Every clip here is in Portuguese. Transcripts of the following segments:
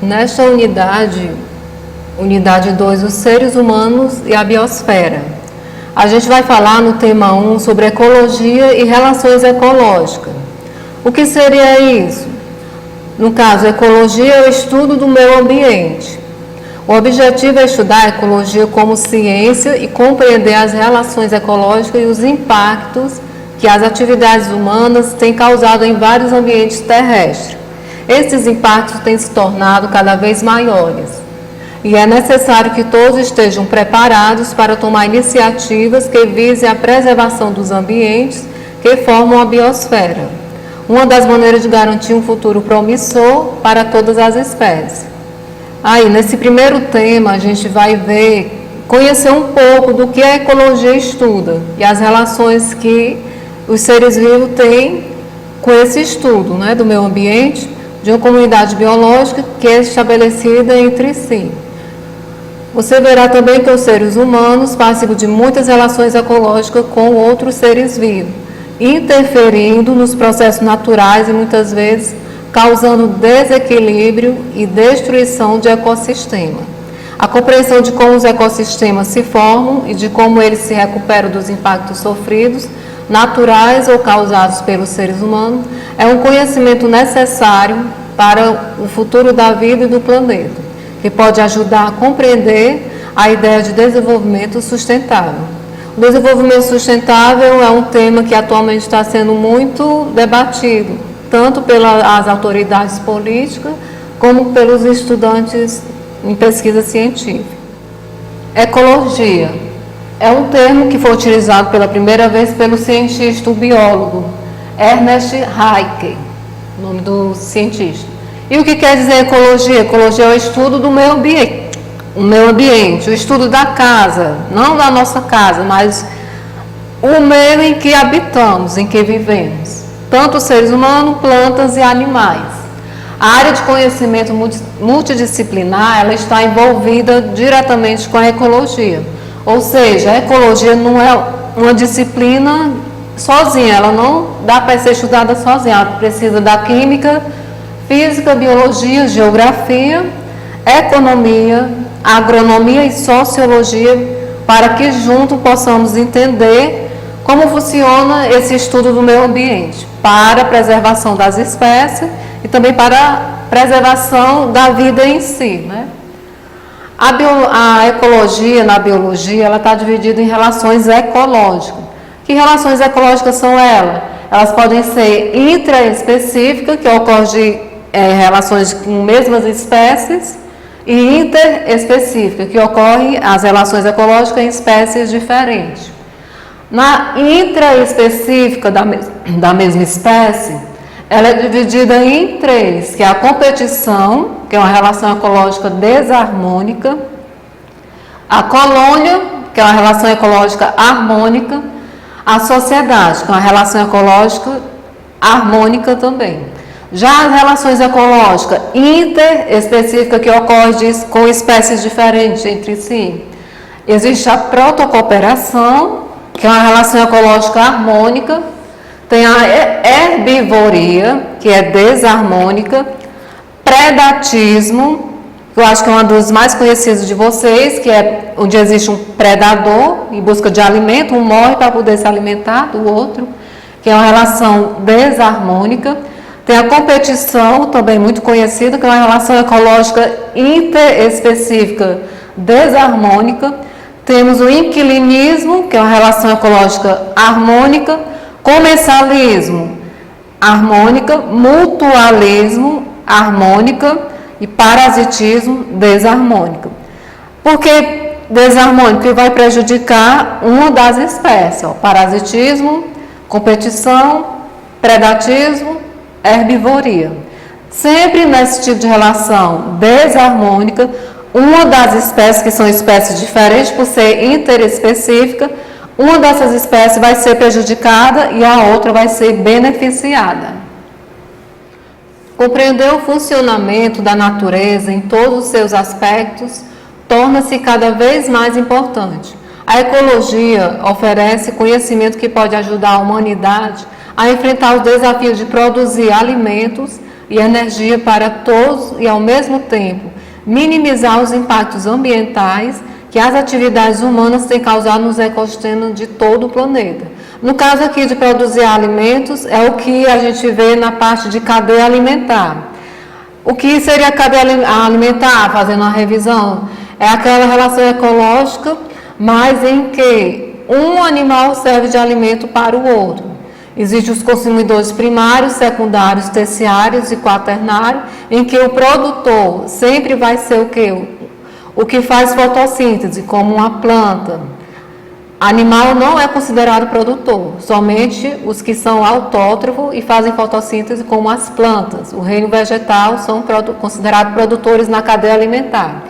Nesta unidade 2, os seres humanos e a biosfera. A gente vai falar no tema 1 sobre ecologia e relações ecológicas. O que seria isso? No caso, ecologia é o estudo do meio ambiente. O objetivo é estudar a ecologia como ciência e compreender as relações ecológicas e os impactos que as atividades humanas têm causado em vários ambientes terrestres. Esses impactos têm se tornado cada vez maiores e é necessário que todos estejam preparados para tomar iniciativas que visem a preservação dos ambientes que formam a biosfera, uma das maneiras de garantir um futuro promissor para todas as espécies. Aí, nesse primeiro tema, a gente vai conhecer um pouco do que a ecologia estuda e as relações que os seres vivos têm com esse estudo, né, do meio ambiente, de uma comunidade biológica que é estabelecida entre si. Você verá também que os seres humanos participam de muitas relações ecológicas com outros seres vivos, interferindo nos processos naturais e muitas vezes causando desequilíbrio e destruição de ecossistema. A compreensão de como os ecossistemas se formam e de como eles se recuperam dos impactos sofridos, naturais ou causados pelos seres humanos, é um conhecimento necessário para o futuro da vida e do planeta, que pode ajudar a compreender a ideia de desenvolvimento sustentável. O desenvolvimento sustentável é um tema que atualmente está sendo muito debatido, tanto pelas autoridades políticas, como pelos estudantes em pesquisa científica. Ecologia é um termo que foi utilizado pela primeira vez pelo cientista, o biólogo Ernest Haeckel, o nome do cientista. E o que quer dizer ecologia? Ecologia é o estudo do meio ambiente, o estudo da casa, não da nossa casa, mas o meio em que habitamos, em que vivemos, tanto seres humanos, plantas e animais. A área de conhecimento multidisciplinar, ela está envolvida diretamente com a ecologia. Ou seja, a ecologia não é uma disciplina sozinha, ela não dá para ser estudada sozinha, ela precisa da química, física, biologia, geografia, economia, agronomia e sociologia, para que juntos possamos entender como funciona esse estudo do meio ambiente, para a preservação das espécies e também para a preservação da vida em si, né? A ecologia, na biologia, ela está dividida em relações ecológicas. Que relações ecológicas são elas? Elas podem ser intraespecíficas, que ocorrem de relações com mesmas espécies, e interespecíficas, que ocorrem as relações ecológicas em espécies diferentes. Na intraespecífica da mesma espécie, ela é dividida em três, que é a competição, que é uma relação ecológica desarmônica, a colônia, que é uma relação ecológica harmônica, a sociedade, que é uma relação ecológica harmônica também. Já as relações ecológicas interespecíficas, que ocorrem com espécies diferentes entre si, existe a protocooperação, que é uma relação ecológica harmônica, tem a herbivoria, que é desarmônica, predatismo, que eu acho que é uma dos mais conhecidos de vocês, que é onde existe um predador em busca de alimento, um morre para poder se alimentar do outro, que é uma relação desarmônica. Tem a competição, também muito conhecida, que é uma relação ecológica interespecífica desarmônica. Temos o inquilinismo, que é uma relação ecológica harmônica, comensalismo, harmônica, mutualismo, harmônica e parasitismo, desarmônica. Por que desarmônico? Porque vai prejudicar uma das espécies, parasitismo, competição, predatismo, herbivoria. Sempre nesse tipo de relação desarmônica, uma das espécies, que são espécies diferentes por ser interespecífica, uma dessas espécies vai ser prejudicada e a outra vai ser beneficiada. Compreender o funcionamento da natureza em todos os seus aspectos torna-se cada vez mais importante. A ecologia oferece conhecimento que pode ajudar a humanidade a enfrentar os desafios de produzir alimentos, e energia para todos e, ao mesmo tempo, minimizar os impactos ambientais que as atividades humanas têm causado nos ecossistemas de todo o planeta. No caso aqui de produzir alimentos, é o que a gente vê na parte de cadeia alimentar. O que seria a cadeia alimentar, fazendo uma revisão? É aquela relação ecológica, mas em que um animal serve de alimento para o outro. Existem os consumidores primários, secundários, terciários e quaternários, em que o produtor sempre vai ser o quê? O que faz fotossíntese, como uma planta. Animal não é considerado produtor, somente os que são autótrofos e fazem fotossíntese, como as plantas. O reino vegetal são considerados produtores na cadeia alimentar.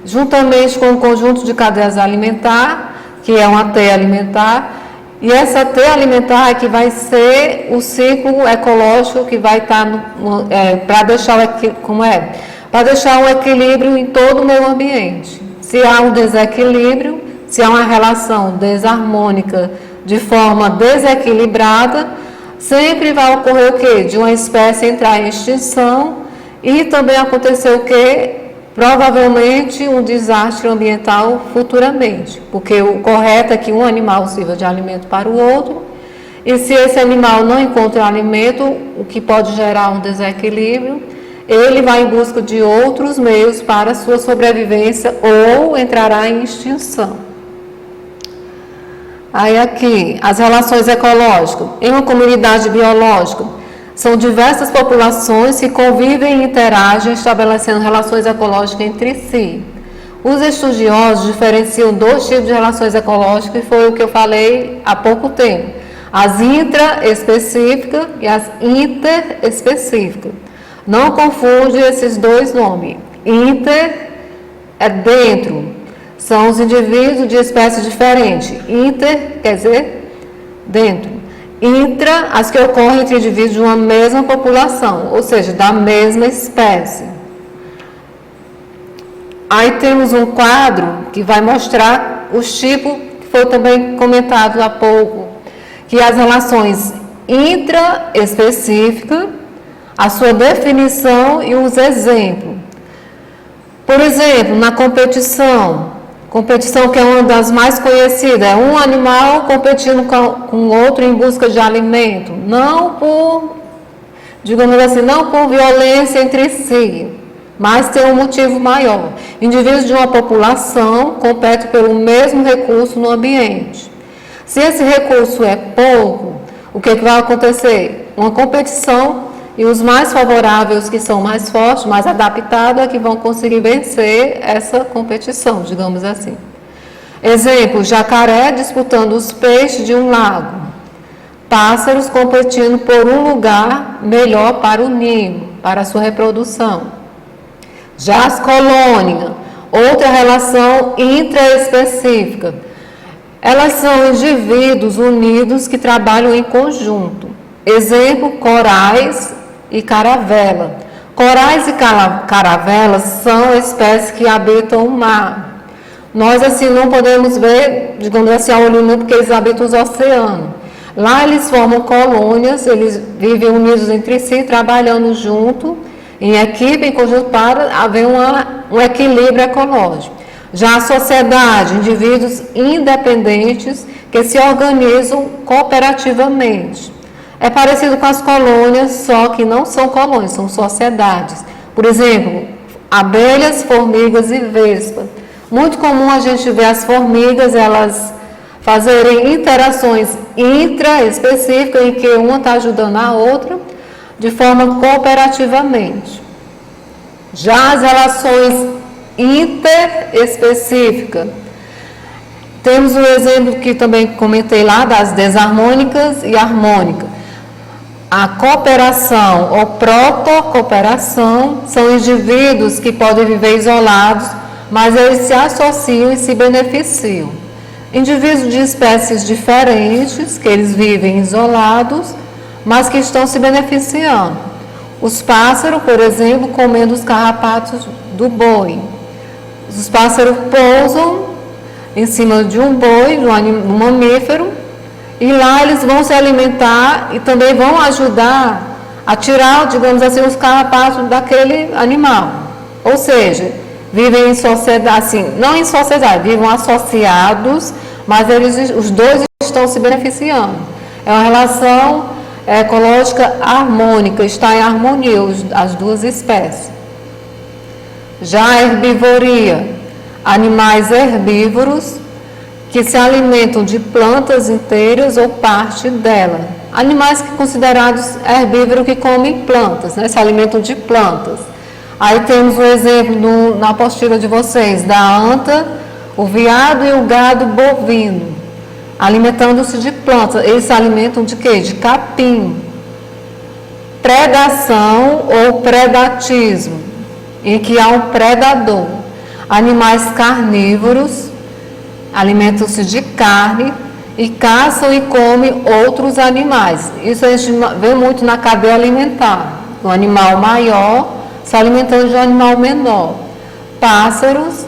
Juntamente com o conjunto de cadeias alimentar, que é uma teia alimentar, e essa teia alimentar é que vai ser o ciclo ecológico que vai estar para deixar um equilíbrio em todo o meio ambiente. Se há um desequilíbrio, se há uma relação desarmônica de forma desequilibrada, sempre vai ocorrer o quê? De uma espécie entrar em extinção e também acontecer o quê? Provavelmente um desastre ambiental futuramente, porque o correto é que um animal sirva de alimento para o outro, e se esse animal não encontra alimento, o que pode gerar um desequilíbrio, ele vai em busca de outros meios para a sua sobrevivência ou entrará em extinção. Aí aqui, as relações ecológicas. Em uma comunidade biológica, são diversas populações que convivem e interagem, estabelecendo relações ecológicas entre si. Os estudiosos diferenciam dois tipos de relações ecológicas, e foi o que eu falei há pouco tempo. As intraespecíficas e as interespecíficas. Não confunde esses dois nomes. Inter é dentro. São os indivíduos de espécies diferentes. Inter quer dizer dentro. Intra, as que ocorrem entre indivíduos de uma mesma população, ou seja, da mesma espécie. Aí temos um quadro que vai mostrar os tipos, que foi também comentado há pouco, que as relações intraespecíficas, a sua definição e os exemplos. Por exemplo, na competição que é uma das mais conhecidas, é um animal competindo com outro em busca de alimento, não por, digamos assim, não por violência entre si, mas tem um motivo maior. Indivíduos de uma população competem pelo mesmo recurso no ambiente. Se esse recurso é pouco, o que vai acontecer? Uma competição, e os mais favoráveis, que são mais fortes, mais adaptados, é que vão conseguir vencer essa competição, digamos assim. Exemplo, jacaré disputando os peixes de um lago. Pássaros competindo por um lugar melhor para o ninho, para a sua reprodução. Já as colônias, outra relação intraespecífica. Elas são indivíduos unidos que trabalham em conjunto. Exemplo, corais e caravela. Corais e caravelas são espécies que habitam o mar. Nós, assim, não podemos ver, digamos assim, a olho nu, porque eles habitam os oceanos. Lá eles formam colônias, eles vivem unidos entre si, trabalhando junto, em equipe, em conjunto, para haver um equilíbrio ecológico. Já a sociedade, indivíduos independentes que se organizam cooperativamente. É parecido com as colônias, só que não são colônias, são sociedades. Por exemplo, abelhas, formigas e vespas. Muito comum a gente ver as formigas, elas fazerem interações intraespecíficas, em que uma está ajudando a outra, de forma cooperativamente. Já as relações interespecíficas, temos um exemplo que também comentei lá, das desarmônicas e harmônicas. A cooperação ou protocooperação são indivíduos que podem viver isolados, mas eles se associam e se beneficiam. Indivíduos de espécies diferentes, que eles vivem isolados, mas que estão se beneficiando. Os pássaros, por exemplo, comendo os carrapatos do boi. Os pássaros pousam em cima de um boi, de um mamífero, e lá eles vão se alimentar e também vão ajudar a tirar, digamos assim, os carrapatos daquele animal. Ou seja, vivem em sociedade, assim, não em sociedade, vivem associados, mas os dois estão se beneficiando. É uma relação ecológica harmônica, está em harmonia as duas espécies. Já a herbivoria, animais herbívoros que se alimentam de plantas inteiras ou parte dela. Animais que considerados herbívoros que comem plantas, né? Se alimentam de plantas. Aí temos o exemplo na apostila de vocês, da anta, o veado e o gado bovino, alimentando-se de plantas. Eles se alimentam de quê? De capim. Predação ou predatismo, em que há um predador. Animais carnívoros alimentam-se de carne e caçam e comem outros animais. Isso a gente vê muito na cadeia alimentar. O animal maior se alimentando de um animal menor. Pássaros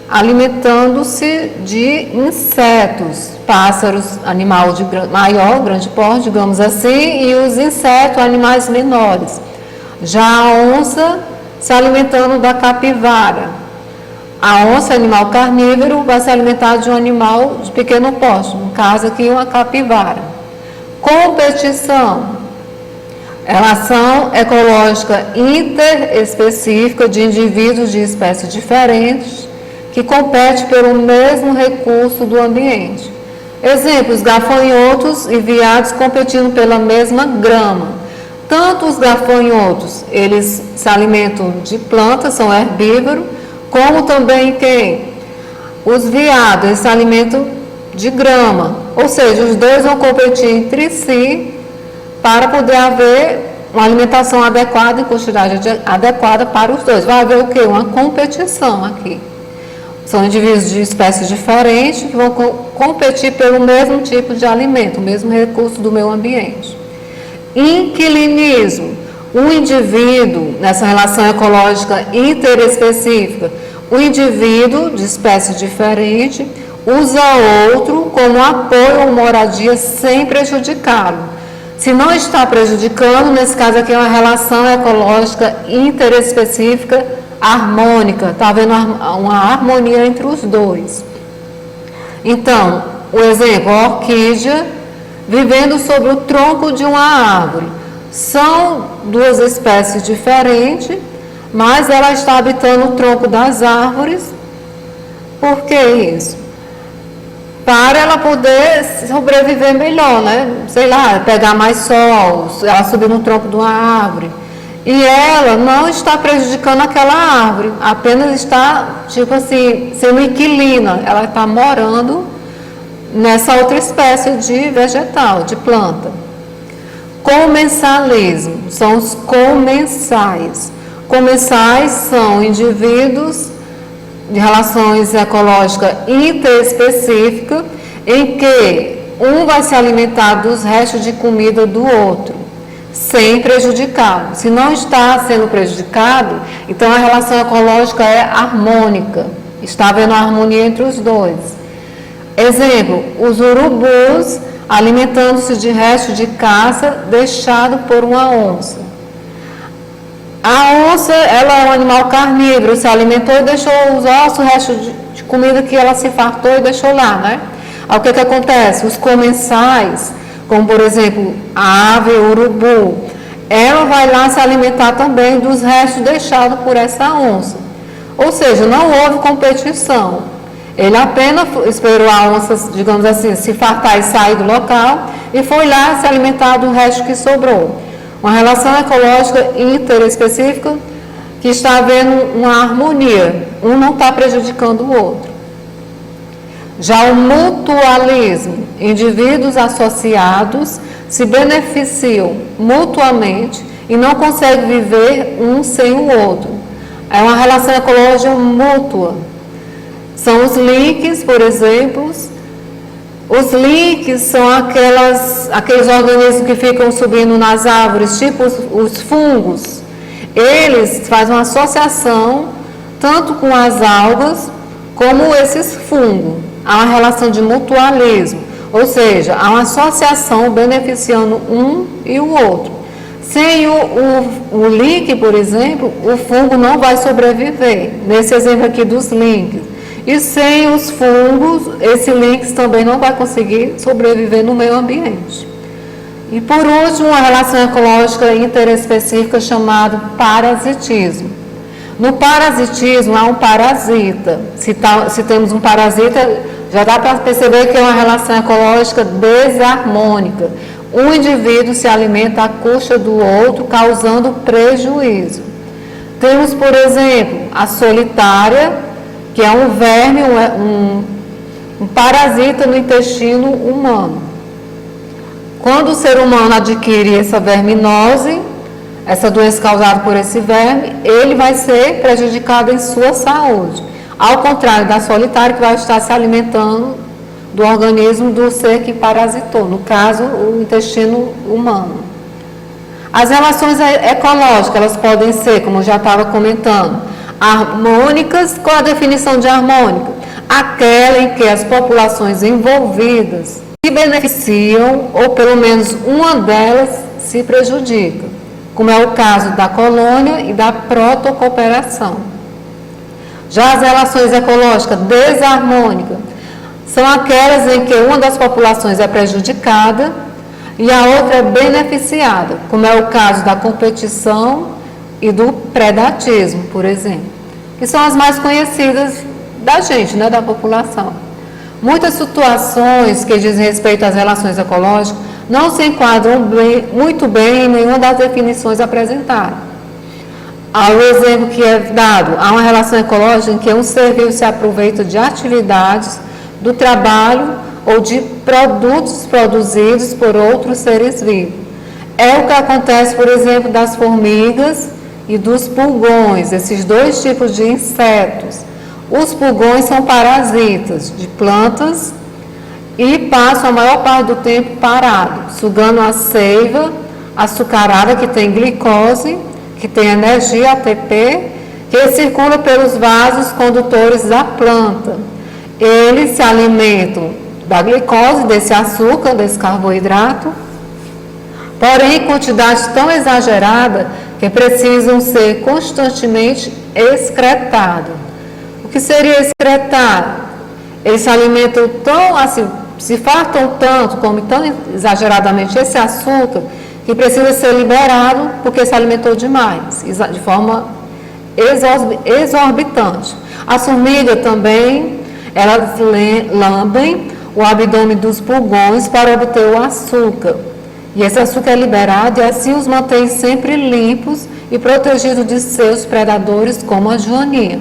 alimentando-se de insetos. Pássaros, animal de maior, grande porte, digamos assim, e os insetos, animais menores. Já a onça se alimentando da capivara. A onça, animal carnívoro, vai se alimentar de um animal de pequeno porte, no caso aqui uma capivara. Competição. Relação ecológica interespecífica de indivíduos de espécies diferentes que competem pelo mesmo recurso do ambiente. Exemplos, gafanhotos e veados competindo pela mesma grama. Tanto os gafanhotos, eles se alimentam de plantas, são herbívoros, como também quem? Os veados, eles se alimentam de grama. Ou seja, os dois vão competir entre si para poder haver uma alimentação adequada e quantidade adequada para os dois. Vai haver o quê? Uma competição aqui. São indivíduos de espécies diferentes que vão competir pelo mesmo tipo de alimento, o mesmo recurso do meio ambiente. Inquilinismo. Um indivíduo, nessa relação ecológica interespecífica, o indivíduo de espécie diferente usa outro como apoio ou moradia sem prejudicá-lo. Se não está prejudicando, nesse caso aqui é uma relação ecológica interespecífica harmônica, está havendo uma harmonia entre os dois. Então, o exemplo, a orquídea vivendo sobre o tronco de uma árvore. São duas espécies diferentes, mas ela está habitando o tronco das árvores. Por que isso? Para ela poder sobreviver melhor, né? Sei lá, pegar mais sol, ela subir no tronco de uma árvore. E ela não está prejudicando aquela árvore, apenas está, tipo assim, sendo inquilina. Ela está morando nessa outra espécie de vegetal, de planta. Comensalismo, são os comensais. Comensais são indivíduos de relações ecológicas interespecíficas, em que um vai se alimentar dos restos de comida do outro, sem prejudicá-lo. Se não está sendo prejudicado, então a relação ecológica é harmônica, está havendo harmonia entre os dois. Exemplo, os urubus alimentando-se de restos de caça deixado por uma onça. A onça, ela é um animal carnívoro, se alimentou e deixou os ossos, o resto de comida que ela se fartou e deixou lá, né? Aí o que acontece? Os comensais, como por exemplo a ave, o urubu, ela vai lá se alimentar também dos restos deixados por essa onça. Ou seja, não houve competição. Ele apenas esperou a onça, digamos assim, se fartar e sair do local e foi lá se alimentar do resto que sobrou. Uma relação ecológica interespecífica que está havendo uma harmonia, um não está prejudicando o outro. Já o mutualismo, indivíduos associados se beneficiam mutuamente e não conseguem viver um sem o outro. É uma relação ecológica mútua. São os links, por exemplo. Os links são aqueles organismos que ficam subindo nas árvores, tipo os fungos. Eles fazem uma associação tanto com as algas como esses fungos. Há uma relação de mutualismo, ou seja, há uma associação beneficiando um e o outro. Sem o link, por exemplo, o fungo não vai sobreviver, nesse exemplo aqui dos links. E sem os fungos, esse link também não vai conseguir sobreviver no meio ambiente. E por último, uma relação ecológica interespecífica chamada parasitismo. No parasitismo há um parasita. Se temos um parasita, já dá para perceber que é uma relação ecológica desarmônica. Um indivíduo se alimenta à custa do outro, causando prejuízo. Temos, por exemplo, a solitária, que é um verme, um parasita no intestino humano. Quando o ser humano adquire essa verminose, essa doença causada por esse verme, ele vai ser prejudicado em sua saúde. Ao contrário da solitária, que vai estar se alimentando do organismo do ser que parasitou, no caso, o intestino humano. As relações ecológicas, elas podem ser, como eu já estava comentando, harmônicas. Qual a definição de harmônica? Aquela em que as populações envolvidas se beneficiam, ou pelo menos uma delas se prejudica, como é o caso da colônia e da protocooperação. Já as relações ecológicas desarmônicas são aquelas em que uma das populações é prejudicada e a outra é beneficiada, como é o caso da competição e do predatismo, por exemplo, que são as mais conhecidas da gente, né, da população. Muitas situações que dizem respeito às relações ecológicas não se enquadram muito bem em nenhuma das definições apresentadas. Há o exemplo que é dado, há uma relação ecológica em que um ser vivo se aproveita de atividades, do trabalho ou de produtos produzidos por outros seres vivos. É o que acontece, por exemplo, das formigas e dos pulgões, esses dois tipos de insetos. Os pulgões são parasitas de plantas e passam a maior parte do tempo parados, sugando a seiva açucarada que tem glicose, que tem energia ATP, que circula pelos vasos condutores da planta. Eles se alimentam da glicose, desse açúcar, desse carboidrato, porém em quantidade tão exagerada que precisam ser constantemente excretados. O que seria excretar? Eles se alimentam tão, assim, se fartam tanto, comem tão exageradamente esse açúcar, que precisa ser liberado porque se alimentou demais, de forma exorbitante. As formigas também, elas lambem o abdômen dos pulgões para obter o açúcar. E esse açúcar é liberado e assim os mantém sempre limpos e protegidos de seus predadores, como a joaninha.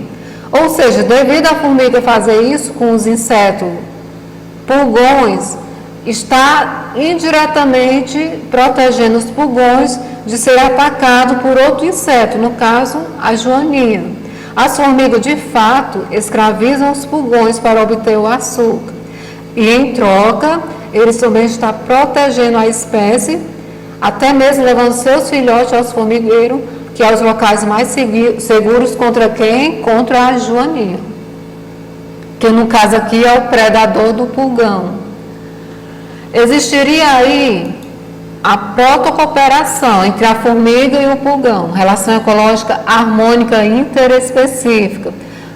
Ou seja, devido à formiga fazer isso com os insetos pulgões, está indiretamente protegendo os pulgões de ser atacado por outro inseto, no caso, a joaninha. As formigas, de fato, escravizam os pulgões para obter o açúcar. E, em troca, eles também estão protegendo a espécie, até mesmo levando seus filhotes aos formigueiros, que é os locais mais seguros contra quem? Contra a joaninha. Que, no caso aqui, é o predador do pulgão. Existiria aí a protocooperação entre a formiga e o pulgão, relação ecológica harmônica interespecífica,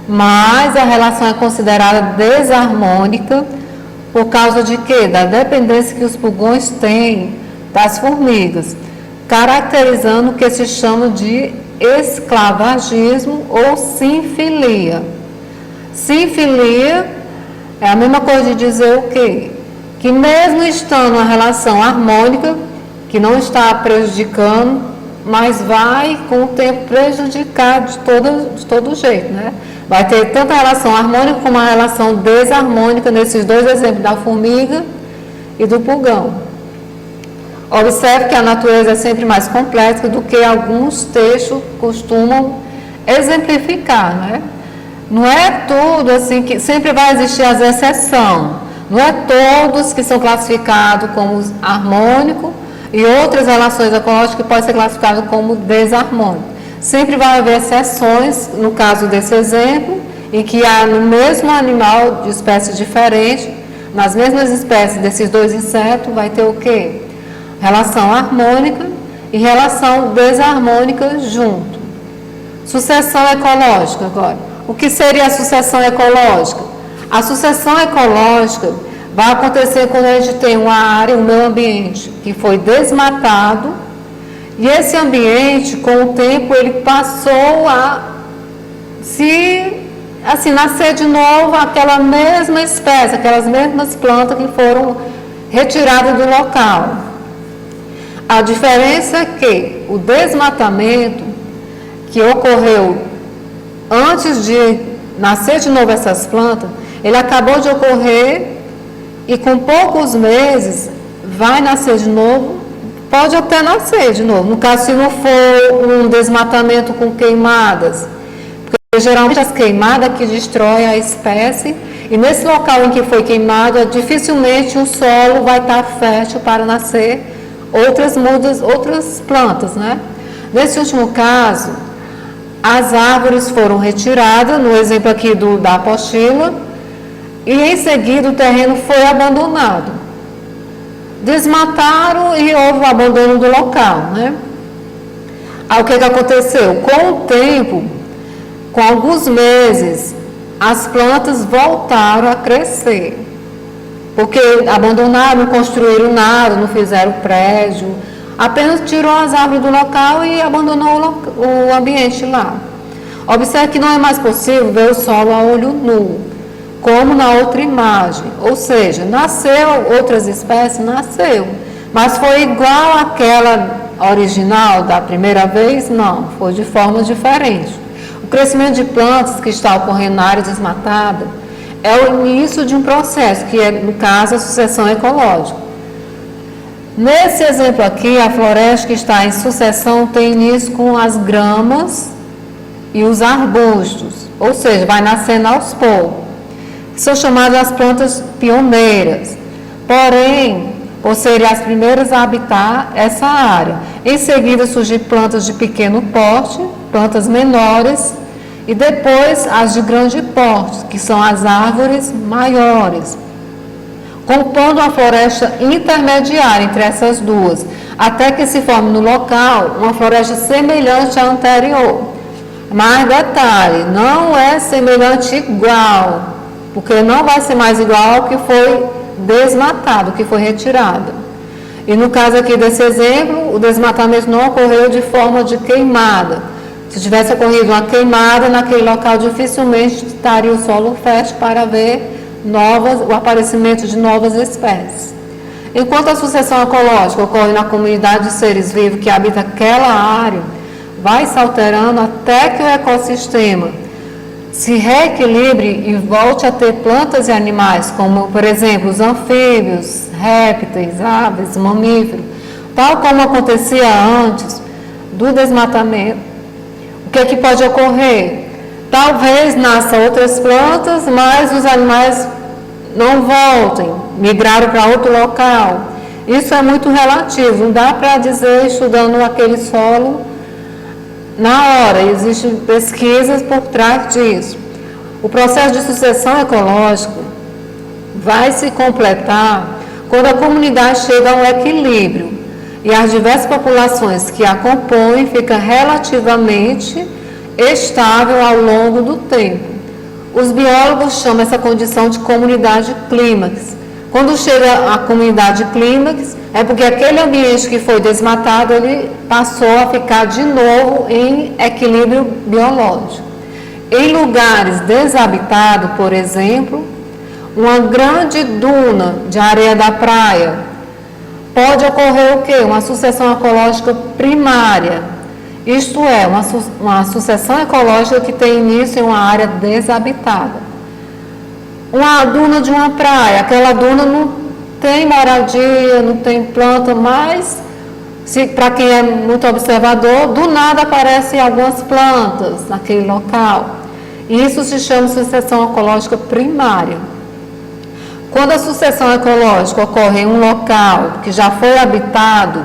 mas a relação é considerada desarmônica por causa de quê? Da dependência que os pulgões têm das formigas, caracterizando o que se chama de esclavagismo ou sinfilia. Sinfilia é a mesma coisa de dizer o quê? Que mesmo estando uma relação harmônica, que não está prejudicando, mas vai com o tempo prejudicar de todo jeito, né? Vai ter tanto a relação harmônica como a relação desarmônica nesses dois exemplos da formiga e do pulgão. Observe que a natureza é sempre mais complexa do que alguns textos costumam exemplificar, né? Não é tudo assim que sempre vai existir as exceções. Não é todos que são classificados como harmônico e outras relações ecológicas que podem ser classificadas como desarmônico. Sempre vai haver exceções, no caso desse exemplo, em que há no mesmo animal de espécie diferente, nas mesmas espécies desses dois insetos, vai ter o quê? Relação harmônica e relação desarmônica junto. Sucessão ecológica agora. O que seria a sucessão ecológica? A sucessão ecológica vai acontecer quando a gente tem uma área, um meio ambiente que foi desmatado, e esse ambiente, com o tempo, ele passou a nascer de novo aquela mesma espécie, aquelas mesmas plantas que foram retiradas do local. A diferença é que o desmatamento que ocorreu antes de nascer de novo essas plantas, ele acabou de ocorrer e com poucos meses vai nascer de novo, pode até nascer de novo. No caso, se não for um desmatamento com queimadas, porque geralmente as queimadas que destroem a espécie, e nesse local em que foi queimado, dificilmente o solo vai estar fértil para nascer outras plantas, né? Nesse último caso, as árvores foram retiradas, no exemplo aqui da apostila, e em seguida o terreno foi abandonado. Desmataram e houve o abandono do local, né? Aí o que aconteceu? Com o tempo, com alguns meses, as plantas voltaram a crescer. Porque abandonaram, não construíram nada, não fizeram prédio, apenas tirou as árvores do local e abandonou o ambiente lá. Observe que não é mais possível ver o solo a olho nu, como na outra imagem. Ou seja, nasceu outras espécies, nasceu, mas foi igual àquela original da primeira vez? Não, foi de forma diferente. O crescimento de plantas que está ocorrendo na área desmatada é o início de um processo, que é, no caso, a sucessão ecológica. Nesse exemplo aqui, a floresta que está em sucessão tem início com as gramas e os arbustos, ou seja, vai nascendo aos poucos. São chamadas as plantas pioneiras, porém, por serem as primeiras a habitar essa área. Em seguida, surgem plantas de pequeno porte, plantas menores, e depois as de grande porte, que são as árvores maiores, compondo uma floresta intermediária entre essas duas, até que se forme no local uma floresta semelhante à anterior. Mas detalhe, não é semelhante igual, porque não vai ser mais igual ao que foi desmatado, que foi retirado. E no caso aqui desse exemplo, o desmatamento não ocorreu de forma de queimada. Se tivesse ocorrido uma queimada, naquele local dificilmente estaria o solo fértil para ver o aparecimento de novas espécies. Enquanto a sucessão ecológica ocorre na comunidade de seres vivos que habita aquela área, vai se alterando até que o ecossistema se reequilibre e volte a ter plantas e animais, como, por exemplo, os anfíbios, répteis, aves, mamíferos, tal como acontecia antes do desmatamento. O que é que pode ocorrer? Talvez nasçam outras plantas, mas os animais não voltem, migraram para outro local. Isso é muito relativo, não dá para dizer estudando aquele solo na hora, existem pesquisas por trás disso. O processo de sucessão ecológica vai se completar quando a comunidade chega a um equilíbrio e as diversas populações que a compõem ficam relativamente estável ao longo do tempo. Os biólogos chamam essa condição de comunidade clímax. Quando chega a comunidade clímax, é porque aquele ambiente que foi desmatado, ele passou a ficar de novo em equilíbrio biológico. Em lugares desabitados, por exemplo, uma grande duna de areia da praia, pode ocorrer o quê? Uma sucessão ecológica primária. Isto é, uma sucessão ecológica que tem início em uma área desabitada. Uma duna de uma praia, aquela duna não tem moradia, não tem planta, mas para quem é muito observador, do nada aparecem algumas plantas naquele local. Isso se chama sucessão ecológica primária. Quando a sucessão ecológica ocorre em um local que já foi habitado,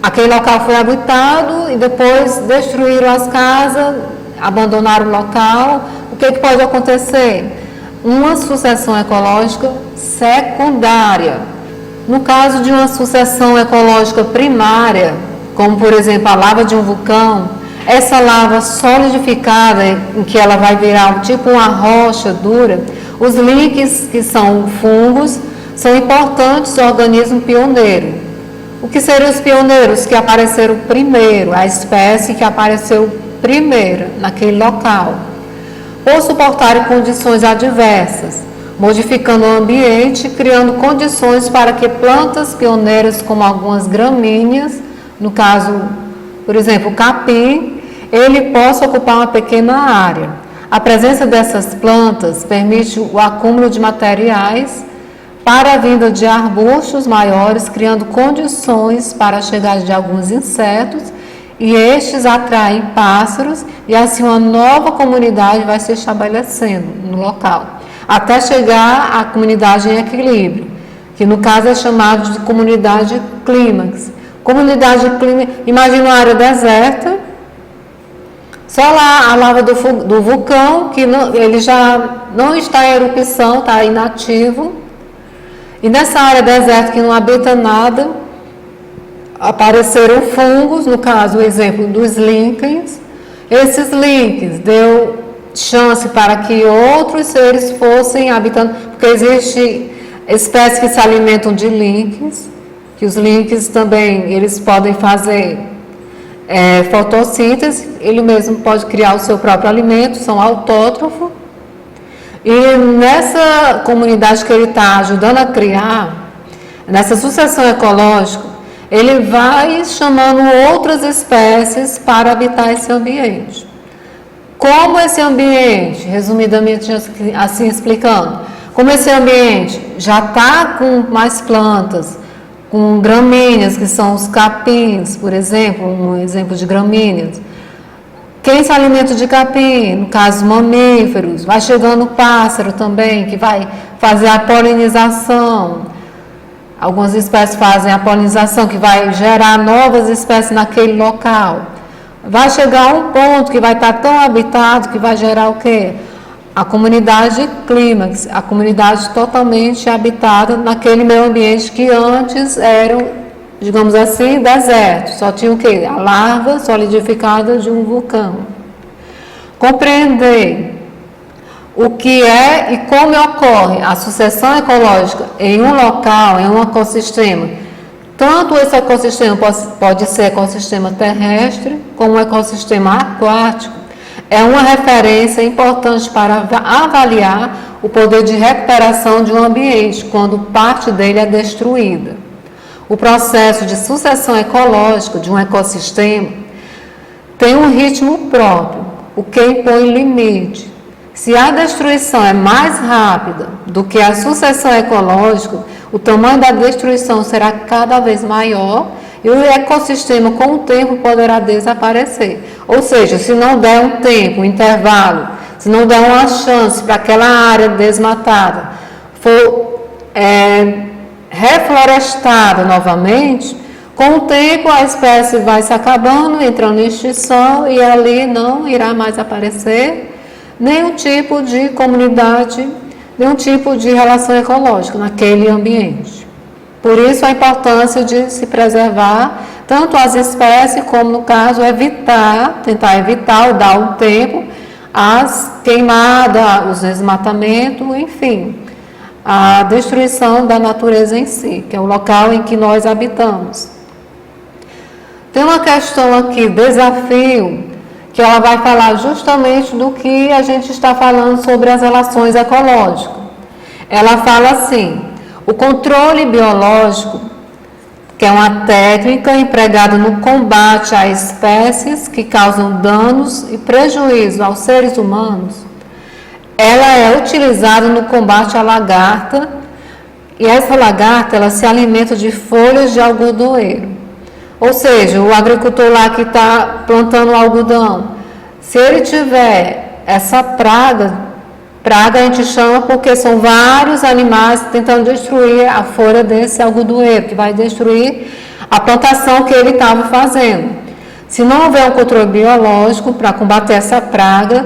aquele local foi habitado e depois destruíram as casas, abandonaram o local, o que pode acontecer? Uma sucessão ecológica secundária. No caso de uma sucessão ecológica primária, como por exemplo a lava de um vulcão, essa lava solidificada, em que ela vai virar tipo uma rocha dura, os líquens, que são fungos, são importantes organismos pioneiros. O que seriam os pioneiros? Que apareceram primeiro, a espécie que apareceu primeiro naquele local, por suportarem condições adversas, modificando o ambiente, criando condições para que plantas pioneiras, como algumas gramíneas, no caso, por exemplo, o capim, ele possa ocupar uma pequena área. A presença dessas plantas permite o acúmulo de materiais para a vinda de arbustos maiores, criando condições para a chegada de alguns insetos, e estes atraem pássaros, e assim uma nova comunidade vai se estabelecendo no local, até chegar à comunidade em equilíbrio, que no caso é chamado de comunidade clímax. Comunidade clímax, imagina uma área deserta, só lá a lava do vulcão, que não, ele já não está em erupção, está inativo, e nessa área deserta que não habita nada, apareceram fungos, no caso o exemplo dos líquens. Esses líquens deu chance para que outros seres fossem habitando, porque existem espécies que se alimentam de líquens, que os líquens também, eles podem fazer fotossíntese, ele mesmo pode criar o seu próprio alimento, são autótrofos. E nessa comunidade que ele está ajudando a criar, nessa sucessão ecológica, ele vai chamando outras espécies para habitar esse ambiente. Como esse ambiente, resumidamente assim explicando, como esse ambiente já está com mais plantas, com gramíneas, que são os capins, por exemplo, um exemplo de gramíneas. Quem se alimenta de capim, no caso mamíferos, vai chegando o pássaro também, que vai fazer a polinização. Algumas espécies fazem a polinização, que vai gerar novas espécies naquele local. Vai chegar um ponto que vai estar tão habitado que vai gerar o quê? A comunidade clímax, a comunidade totalmente habitada naquele meio ambiente que antes era, digamos assim, deserto. Só tinha o quê? A lava solidificada de um vulcão. Compreender o que é e como ocorre a sucessão ecológica em um local, em um ecossistema. Tanto esse ecossistema pode ser ecossistema terrestre, como um ecossistema aquático, é uma referência importante para avaliar o poder de recuperação de um ambiente, quando parte dele é destruída. O processo de sucessão ecológica de um ecossistema tem um ritmo próprio, o que impõe limite. Se a destruição é mais rápida do que a sucessão ecológica, o tamanho da destruição será cada vez maior e o ecossistema, com o tempo, poderá desaparecer. Ou seja, se não der um tempo, um intervalo, se não der uma chance para aquela área desmatada for reflorestada novamente, com o tempo a espécie vai se acabando, entrando em extinção, e ali não irá mais aparecer nenhum tipo de comunidade, nenhum tipo de relação ecológica naquele ambiente. Por isso a importância de se preservar tanto as espécies, como no caso tentar evitar ou dar um tempo as queimadas, os desmatamentos, enfim, a destruição da natureza em si, que é o local em que nós habitamos. Tem uma questão aqui, desafio, que ela vai falar justamente do que a gente está falando sobre as relações ecológicas. Ela fala assim: o controle biológico, que é uma técnica empregada no combate a espécies que causam danos e prejuízo aos seres humanos, ela é utilizada no combate à lagarta, e essa lagarta ela se alimenta de folhas de algodoeiro. Ou seja, o agricultor lá que está plantando algodão, se ele tiver essa praga a gente chama porque são vários animais tentando destruir a folha desse algodoeiro, que vai destruir a plantação que ele estava fazendo. Se não houver um controle biológico para combater essa praga,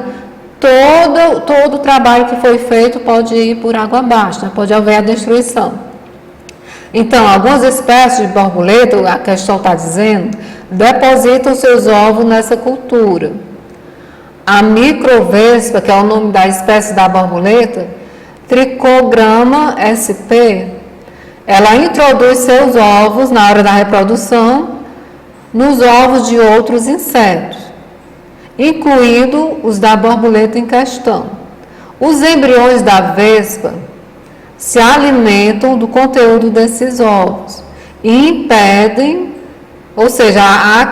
todo o trabalho que foi feito pode ir por água abaixo, né? Pode haver a destruição. Então, algumas espécies de borboleta, a questão está dizendo, depositam seus ovos nessa cultura. A microvespa, que é o nome da espécie da borboleta, Trichogramma sp, ela introduz seus ovos na hora da reprodução nos ovos de outros insetos, incluindo os da borboleta em questão. Os embriões da vespa se alimentam do conteúdo desses ovos e impedem, ou seja, a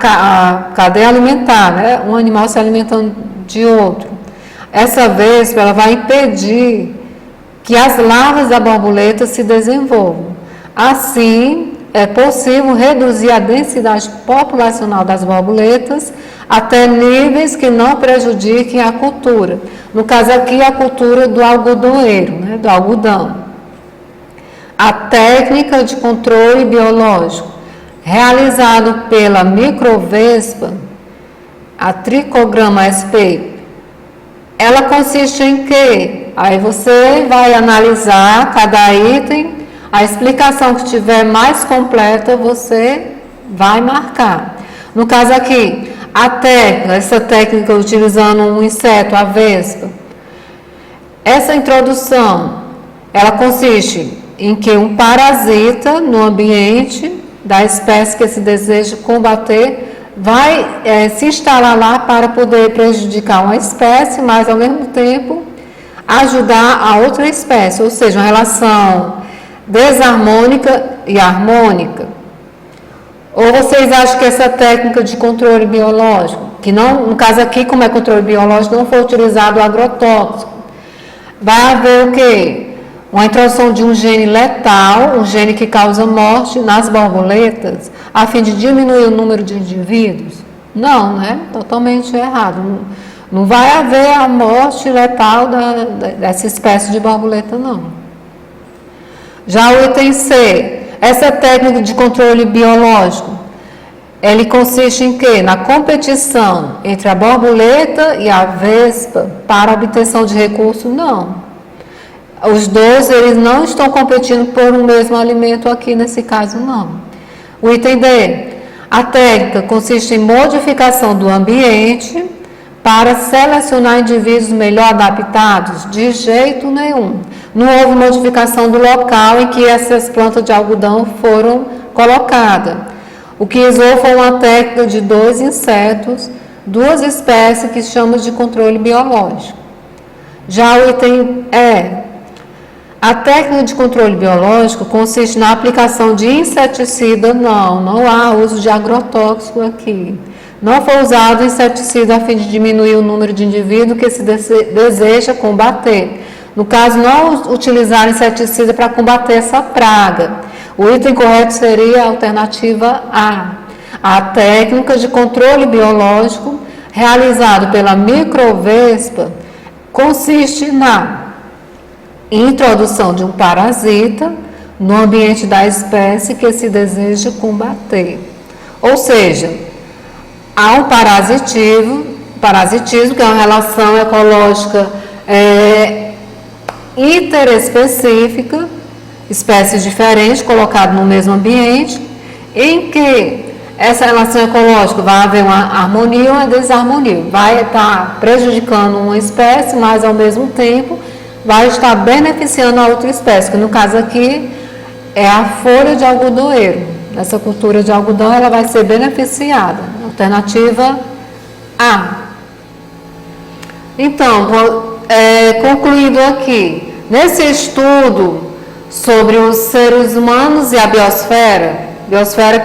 cadeia alimentar, né? Um animal se alimentando de outro. Essa vespa ela vai impedir que as larvas da borboleta se desenvolvam. Assim, é possível reduzir a densidade populacional das borboletas até níveis que não prejudiquem a cultura. No caso aqui, a cultura do algodoeiro, né, do algodão. A técnica de controle biológico realizado pela microvespa, a Trichogramma sp, ela consiste em quê? Aí você vai analisar cada item, a explicação que tiver mais completa você vai marcar. No caso aqui, essa técnica utilizando um inseto, a vespa, essa introdução, ela consiste em que um parasita no ambiente da espécie que se deseja combater vai se instalar lá para poder prejudicar uma espécie, mas ao mesmo tempo ajudar a outra espécie, ou seja, uma relação desarmônica e harmônica. Ou vocês acham que essa técnica de controle biológico, que não, no caso aqui, como é controle biológico, não foi utilizado o agrotóxico, vai haver o quê? Uma introdução de um gene letal, um gene que causa morte nas borboletas, a fim de diminuir o número de indivíduos? Não, né? Totalmente errado. Não vai haver a morte letal dessa espécie de borboleta, não. Já o item C, essa técnica de controle biológico, ele consiste em quê? Na competição entre a borboleta e a vespa para a obtenção de recursos? Não. Os dois, eles não estão competindo por um mesmo alimento aqui, nesse caso, não. O item D, a técnica consiste em modificação do ambiente para selecionar indivíduos melhor adaptados? De jeito nenhum. Não houve modificação do local em que essas plantas de algodão foram colocadas. O que usou foi uma técnica de 2 insetos, 2 espécies que chamamos de controle biológico. Já o item E, a técnica de controle biológico consiste na aplicação de inseticida. Não há uso de agrotóxico aqui. Não foi usado inseticida a fim de diminuir o número de indivíduos que se deseja combater. No caso, não utilizar inseticida para combater essa praga. O item correto seria a alternativa A. A técnica de controle biológico realizado pela microvespa consiste na introdução de um parasita no ambiente da espécie que se deseja combater. Ou seja, há um parasitismo, que é uma relação ecológica interespecífica, espécies diferentes colocadas no mesmo ambiente, em que essa relação ecológica vai haver uma harmonia ou uma desarmonia. Vai estar prejudicando uma espécie, mas ao mesmo tempo vai estar beneficiando a outra espécie, que no caso aqui é a folha de algodoeiro. Essa cultura de algodão ela vai ser beneficiada. Alternativa A. Então, concluindo aqui, nesse estudo sobre os seres humanos e a biosfera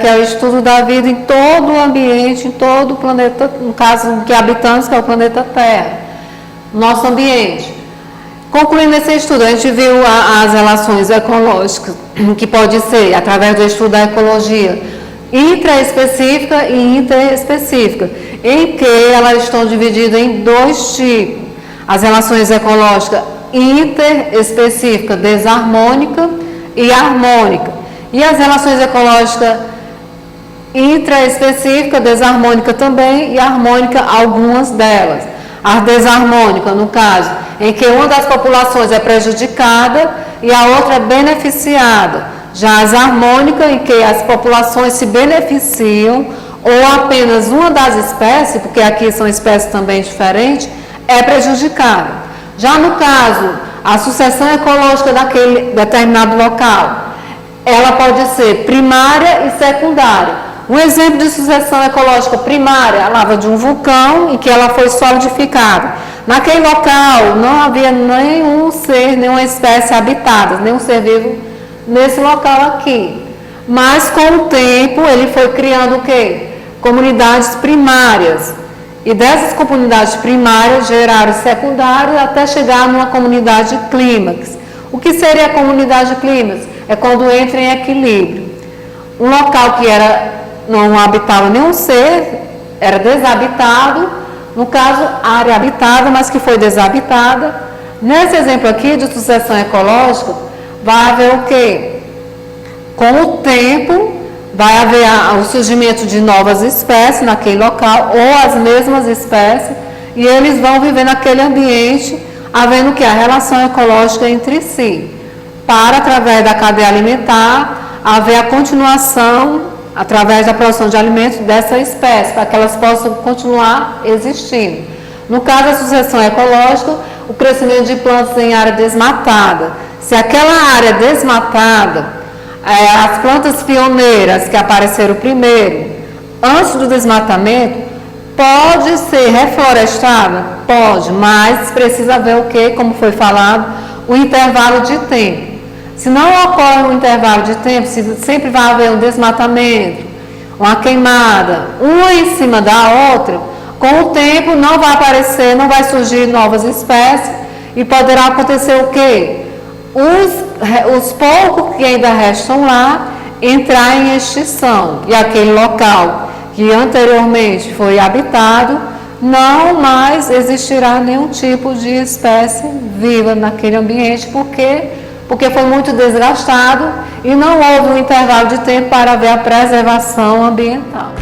que é o estudo da vida em todo o ambiente, em todo o planeta, no caso que habitamos, que é o planeta Terra, nosso ambiente. Concluindo esse estudo, a gente viu as relações ecológicas, que pode ser, através do estudo da ecologia, intraespecífica e interespecífica, em que elas estão divididas em 2 tipos. As relações ecológicas interespecífica, desarmônica e harmônica. E as relações ecológicas intraespecífica, desarmônica também e harmônica, algumas delas. A desarmônica, no caso, em que uma das populações é prejudicada e a outra é beneficiada. Já as harmônicas, em que as populações se beneficiam ou apenas uma das espécies, porque aqui são espécies também diferentes, é prejudicada. Já no caso, a sucessão ecológica daquele determinado local, ela pode ser primária e secundária. Um exemplo de sucessão ecológica primária, a lava de um vulcão, em que ela foi solidificada. Naquele local não havia nenhum ser, nenhuma espécie habitada, nenhum ser vivo nesse local aqui. Mas com o tempo ele foi criando o quê? Comunidades primárias. E dessas comunidades primárias geraram secundárias até chegar numa comunidade clímax. O que seria a comunidade clímax? É quando entra em equilíbrio. Um local que não habitava nenhum ser, era desabitado, no caso, área habitada, mas que foi desabitada. Nesse exemplo aqui de sucessão ecológica, vai haver o quê? Com o tempo, vai haver o surgimento de novas espécies naquele local, ou as mesmas espécies, e eles vão viver naquele ambiente, havendo que a relação ecológica entre si, para, através da cadeia alimentar, haver a continuação, através da produção de alimentos dessa espécie, para que elas possam continuar existindo. No caso da sucessão ecológica, o crescimento de plantas em área desmatada. Se aquela área desmatada, as plantas pioneiras que apareceram primeiro, antes do desmatamento, pode ser reflorestada? Pode, mas precisa ver o que, como foi falado, o intervalo de tempo. Se não ocorre um intervalo de tempo, sempre vai haver um desmatamento, uma queimada, uma em cima da outra, com o tempo não vai aparecer, não vai surgir novas espécies e poderá acontecer o quê? Os poucos que ainda restam lá entrar em extinção e aquele local que anteriormente foi habitado não mais existirá nenhum tipo de espécie viva naquele ambiente porque foi muito desgastado e não houve um intervalo de tempo para ver a preservação ambiental.